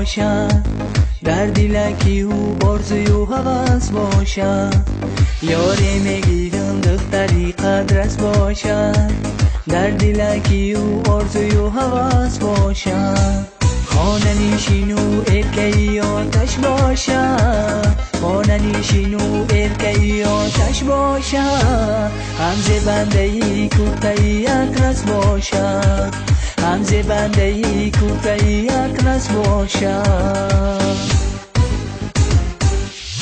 باشد، در دلکی او آرزوی و هوس باشد. یاری میگیرم دختری قدرت باشد، در دلکی او آرزوی و هوس باشد. خانه نشین و ارکه‌ای آتش باشد، خانه نشین و ارکه‌ای آتش باشد. همزه بنده‌ای کوپه‌ای اکرس باشد، همزه بنده‌ای کوپه‌ای اکرس باشد.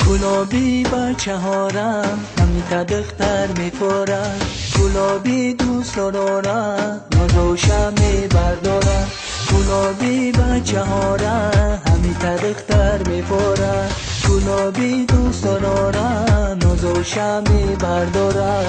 گلابی بچه هارم همیتا دختر میپرد، گلابی دوست دارم نازوشم میبردارم. گلابی بچه هارم همیتا دختر میپرد، گلابی دوست دارم نازوشم میبردارم.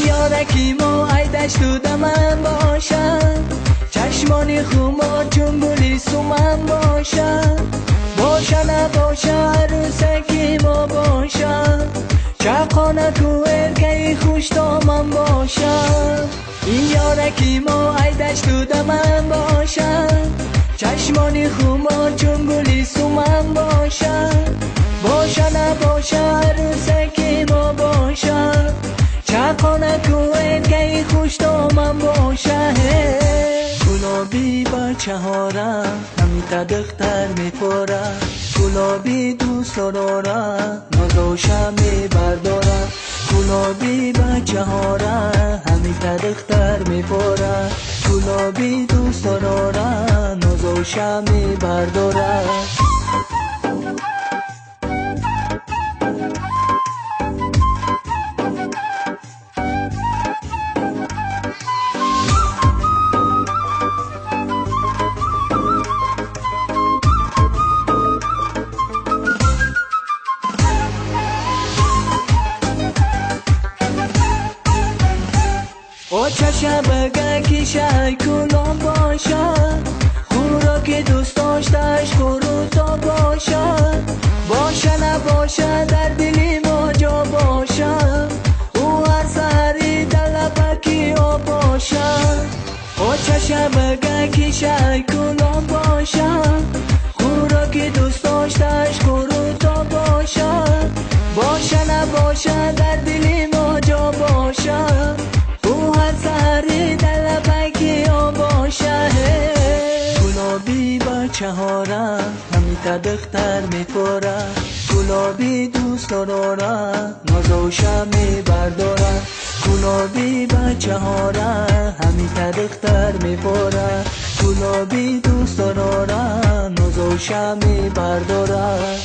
یارکی ما عیدش تو دمن باشد، چشمان خمار چون گلی سومن باشد. باشه نباشه عروسکی ما باشد، چقانک و ارکه‌ای خوش دامن باشد. این یارکی ما عیدش تو دمن باشد، چشمان خمار چون گلی سومن باشد. باشه نباشه عروسکی ما باشد، چقانک و ارکه‌ای خوش دامن باشه. گلابی بچه هارم همیتا دختر میپرد، گلابی دوست دارم نازوشم میبردارم. گلابی بچه هارم همیتا دختر میپرد، گلابی دوست دارم نازوشم میبردارم. او چشم بگه که شای کلام باشد، خوراک دوست داشتش خروتا باشد. باشه نباشه در دلی ما جا باشد، او هر سحری دلبکی ها باشد. او چشم بگه که شای کلام باشد، خوراک دوست داشتش خروتا باشد. باشه نباشه در دلی ما جا باشد، او هر سحری دلبکی ها باشه. گلابی بچه هارم همیتا دختر میپرد، گلابی دوست دارم نازوشم میبردارم. گلابی بچه هارم همیتا دختر میپرد، گلابی دوست دارم نازوشم میبردارم.